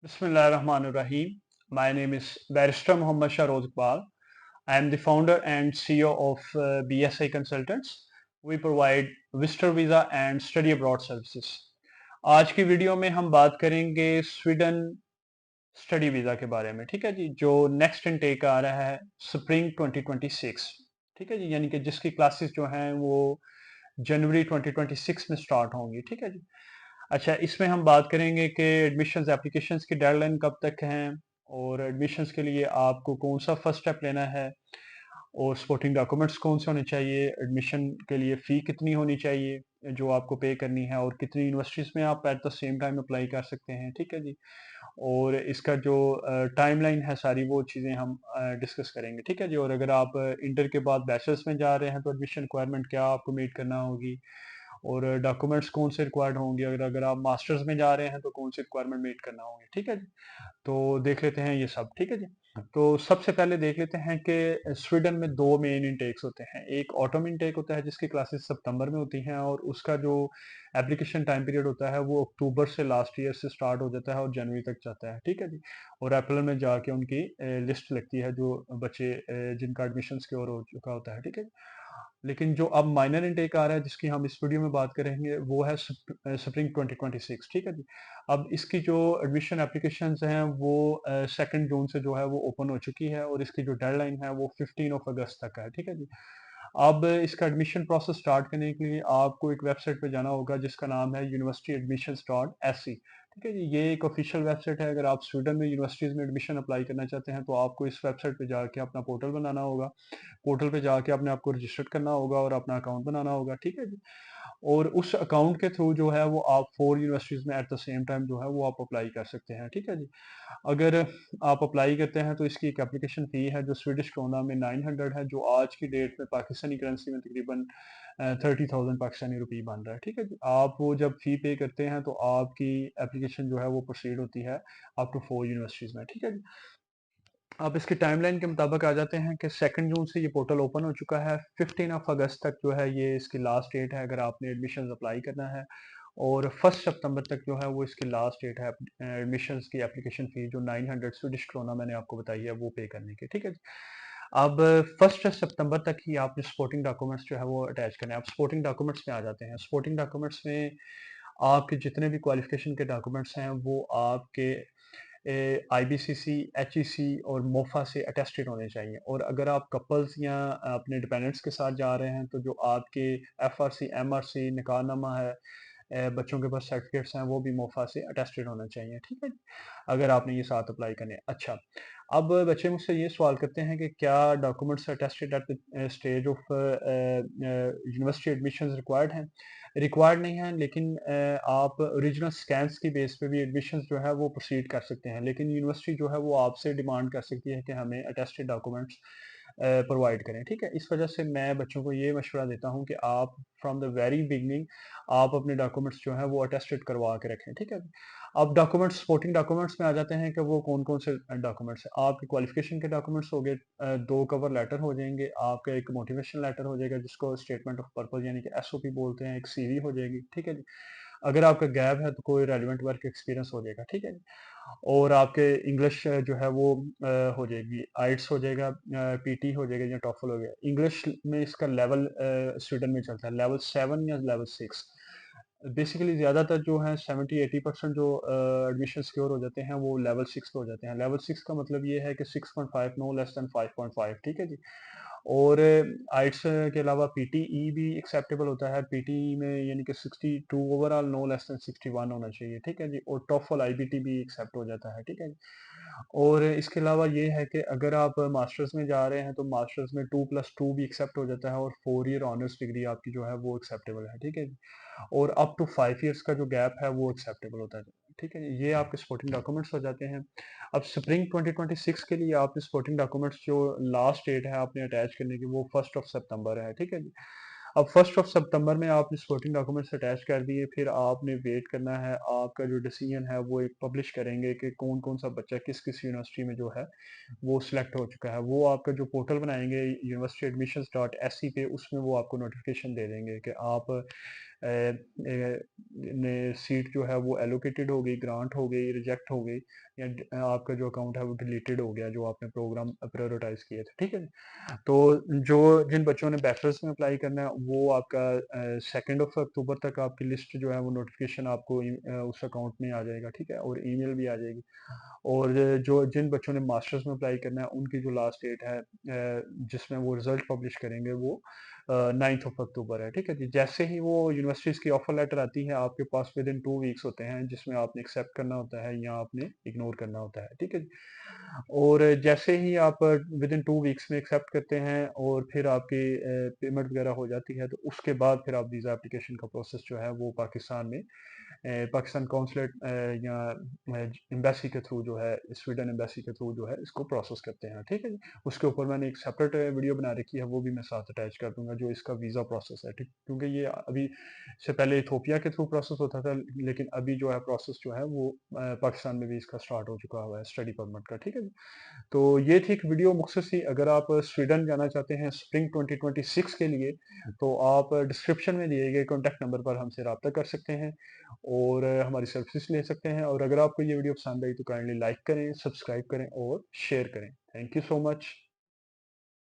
Bismillahirrahmanirrahim. My name is Barrister Muhammad Shahrod Iqbal. I am the founder and CEO of BSI Consultants. We provide visitor visa and study abroad services. आज की video में हम बात करेंगे Sweden study visa के बारे में। ठीक है जी, जो नेक्स्ट इनटेक आ रहा है स्प्रिंग 2026। ठीक है जी, यानी कि जिसकी क्लासेस जो हैं वो जनवरी 2026 में स्टार्ट होंगी। ठीक है जी। अच्छा, इसमें हम बात करेंगे कि एडमिशन्स एप्लीकेशंस की डेडलाइन कब तक हैं और एडमिशन्स के लिए आपको कौन सा फर्स्ट स्टेप लेना है और सपोर्टिंग डॉक्यूमेंट्स कौन से होने चाहिए, एडमिशन के लिए फ़ी कितनी होनी चाहिए जो आपको पे करनी है और कितनी यूनिवर्सिटीज़ में आप at the same time apply कर सकते हैं। ठीक है जी। और इसका जो टाइमलाइन है सारी वो चीज़ें हम डिस्कस करेंगे। ठीक है जी। और अगर आप इंटर के बाद बैचलर्स में जा रहे हैं तो एडमिशन रिक्वायरमेंट क्या आपको मीट करना होगी और डॉक्यूमेंट्स कौन से रिक्वायर्ड होंगे, अगर अगर आप मास्टर्स में जा रहे हैं तो कौन सी रिक्वायरमेंट मीट करना होगी। ठीक है जी। तो देख लेते हैं ये सब। ठीक है जी। तो सबसे पहले देख लेते हैं कि स्वीडन में दो मेन इंटेक्स होते हैं। एक ऑटम इंटेक होता है जिसकी क्लासेस सितंबर में होती हैं और उसका जो एप्लीकेशन टाइम पीरियड होता है वो अक्टूबर से लास्ट ईयर से स्टार्ट हो जाता है और जनवरी तक जाता है। ठीक है जी। और अप्रैल में जाके उनकी लिस्ट लगती है जो बच्चे जिनका एडमिशन सिक्योर हो चुका होता है। ठीक है। लेकिन जो अब माइनर इनटेक आ रहा है जिसकी हम इस वीडियो में बात करेंगे वो है स्प्रिंग 2026। ठीक है जी। अब इसकी जो एडमिशन एप्लीकेशंस हैं वो 2 जून से जो है वो ओपन हो चुकी है और इसकी जो डेडलाइन है वो 15 अगस्त तक है। ठीक है जी। अब इसका एडमिशन प्रोसेस स्टार्ट करने के लिए आपको एक वेबसाइट पे जाना होगा जिसका नाम है universityadmissions.se। ठीक है जी। ये एक ऑफिशियल वेबसाइट है। अगर आप स्वीडन में यूनिवर्सिटीज में एडमिशन अप्लाई करना चाहते हैं तो आपको इस वेबसाइट पे जाके अपना पोर्टल बनाना होगा। पोर्टल पे जाके अपने आप को रजिस्टर करना होगा और अपना अकाउंट बनाना होगा। ठीक है जी। और उस अकाउंट के थ्रू जो है वो आप 4 यूनिवर्सिटीज में एट द सेम टाइम जो है वो आप अप्लाई कर सकते हैं। ठीक है जी। अगर आप अप्लाई करते हैं तो इसकी एक एप्लीकेशन फ़ी है जो स्वीडिश क्रोना में 900 है, जो आज की डेट में पाकिस्तानी करेंसी में तकरीबन 30,000 पाकिस्तानी रुपये बन रहा है। ठीक है जी। आप वो जब फ़ी पे करते हैं तो आपकी एप्लीकेशन जो है वो प्रोसीड होती है अप टू 4 यूनिवर्सिटीज़ में। ठीक है जी। अब इसकी टाइमलाइन के मुताबिक आ जाते हैं कि 2 जून से ये पोर्टल ओपन हो चुका है। 15 अगस्त तक जो है ये इसकी लास्ट डेट है अगर आपने एडमिशन अप्लाई करना है और 1 सितंबर तक जो है वो इसकी लास्ट डेट है एडमिशन की एप्लीकेशन फी जो 900 स्वीडिश क्रोना मैंने आपको बताई है वो पे करने की। ठीक है जी। अब 1 सितंबर तक ही आपने सपोर्टिंग डॉक्यूमेंट्स जो है वो अटैच करने हैं। आप सपोर्टिंग डॉक्यूमेंट्स में आ जाते हैं। सपोर्टिंग डॉक्यूमेंट्स में आपके जितने भी क्वालिफिकेशन के डॉक्यूमेंट्स हैं वो आपके आईबीसीसी, एचईसी और मोफा से अटेस्टेड होने चाहिए। और अगर आप कपल्स या अपने डिपेंडेंट्स के साथ जा रहे हैं तो जो आपके एफआरसी, एमआरसी, निकाहनामा है, बच्चों के पास सर्टिफिकेट्स हैं वो भी मोफा से अटेस्टेड होना चाहिए। ठीक है। अगर आपने ये साथ अप्लाई करने हैं। अच्छा, अब बच्चे मुझसे ये सवाल करते हैं कि क्या documents attested at the stage of university admissions required हैं? रिक्वायर्ड नहीं है, लेकिन आप ओरिजिनल स्कैन्स की बेस पे भी एडमिशंस जो है वो प्रोसीड कर सकते हैं। लेकिन यूनिवर्सिटी जो है वो आपसे डिमांड कर सकती है कि हमें अटेस्टेड डॉक्यूमेंट्स प्रोवाइड करें। ठीक है। इस वजह से मैं बच्चों को ये मशवरा देता हूँ कि आप फ्रॉम द वेरी बिगनिंग आप अपने डॉक्यूमेंट्स जो है वो अटेस्टेड करवा के रखें। ठीक है। अब डॉक्यूमेंट्स, सपोर्टिंग डॉक्यूमेंट्स में आ जाते हैं कि वो कौन कौन से डॉक्यूमेंट्स हैं। आपके क्वालिफिकेशन के डॉक्यूमेंट्स हो गए, 2 कवर लेटर हो जाएंगे, आपका एक मोटिवेशन लेटर हो जाएगा जिसको स्टेटमेंट ऑफ पर्पज यानी कि एसओपी बोलते हैं, एक सीवी हो जाएगी। ठीक है जी। अगर आपका गैप है तो कोई रेलिवेंट वर्क एक्सपीरियंस हो जाएगा। ठीक है जी। और आपके इंग्लिश जो है वो हो जाएगी, आइट्स हो जाएगा, पीटी हो जाएगा या टॉफल हो गया। इंग्लिश में इसका लेवल स्वीडन में चलता है लेवल 7 या लेवल 6। बेसिकली ज़्यादातर जो है 70-80% जो एडमिशन सिक्योर हो जाते हैं वो लेवल 6 पे हो जाते हैं। लेवल 6 का मतलब ये है कि 6.5 नो लेस देन 5.5। ठीक है जी। और आइट्स के अलावा पीटीई भी एक्सेप्टेबल होता है। पीटीई में यानी कि 62 ओवरऑल, नो लेस देन 61 होना चाहिए। ठीक है जी। और टॉफल आईबीटी भी एक्सेप्ट हो जाता है। ठीक है जी। और इसके अलावा ये है कि अगर आप मास्टर्स में जा रहे हैं तो मास्टर्स में 2+2 भी एक्सेप्ट हो जाता है और 4 ईयर ऑनर्स डिग्री आपकी जो है वो एक्सेप्टेबल है। ठीक है जी। और अप टू 5 ईयर्स का जो गैप है वो एक्सेप्टेबल होता है। ठीक है जी। ये आपके सपोर्टिंग डॉक्यूमेंट्स हो जाते हैं। अब स्प्रिंग 2026 के लिए आपके सपोर्टिंग डॉक्यूमेंट्स जो लास्ट डेट है आपने अटैच करने की वो 1 सितंबर है। ठीक है जी। अब 1 सितंबर में आपने सपोर्टिंग डॉक्यूमेंट्स अटैच कर दिए, फिर आपने वेट करना है। आपका जो डिसीजन है वो एक पब्लिश करेंगे कि कौन कौन सा बच्चा किस किस यूनिवर्सिटी में जो है वो सिलेक्ट हो चुका है। वो आपका जो पोर्टल बनाएंगे universityadmissions.se पे, उसमें वो आपको नोटिफिकेशन दे देंगे कि आप ने सीट जो है वो एलोकेटेड हो गई, ग्रांट हो गई, रिजेक्ट हो गई, या आपका जो अकाउंट है वो डिलीटेड हो गया जो आपने प्रोग्राम प्रायोरिटाइज किए थे, ठीक है। तो जो जिन बच्चों ने बैचलर्स में अप्लाई करना है वो आपका 2 अक्टूबर तक आपकी लिस्ट जो है वो नोटिफिकेशन आपको उस अकाउंट में आ जाएगा, ठीक है, और ईमेल भी आ जाएगी। और जो जिन बच्चों ने मास्टर्स में अप्लाई करना है उनकी जो लास्ट डेट है जिसमें वो रिजल्ट पब्लिश करेंगे वो 9 अक्टूबर है, ठीक है जी। जैसे ही वो यूनिवर्सिटीज़ की ऑफर लेटर आती है आपके पास विद इन 2 वीक्स होते हैं जिसमें आपने एक्सेप्ट करना होता है या आपने इग्नोर करना होता है, ठीक है जी। और जैसे ही आप विद इन 2 वीक्स में एक्सेप्ट करते हैं और फिर आपकी पेमेंट वगैरह हो जाती है तो उसके बाद फिर आप वीज़ा एप्लीकेशन का प्रोसेस जो है वो पाकिस्तान में पाकिस्तान कौंसलेट या एम्बेसी के थ्रू जो है, स्वीडन एम्बेसी के थ्रू जो है इसको प्रोसेस करते हैं, ठीक है जी। उसके ऊपर मैंने एक सेपरेट वीडियो बना रखी है, वो भी मैं साथ अटैच कर दूंगा, जो इसका वीज़ा प्रोसेस है, ठीक, क्योंकि ये अभी से पहले इथोपिया के थ्रू प्रोसेस होता था, लेकिन अभी जो है प्रोसेस जो है वो पाकिस्तान में भी इसका स्टार्ट हो चुका हुआ है स्टडी परमिट का, ठीक है जी। तो ये थी एक वीडियो मुख्तसर सी। अगर आप स्वीडन जाना चाहते हैं स्प्रिंग 2026 के लिए तो आप डिस्क्रिप्शन में दिए गए कॉन्टैक्ट नंबर पर हमसे रब्ता कर सकते हैं और हमारी सर्विसेज ले सकते हैं। और अगर आपको ये वीडियो पसंद आई तो काइंडली लाइक करें, सब्सक्राइब करें और शेयर करें। Thank you so much.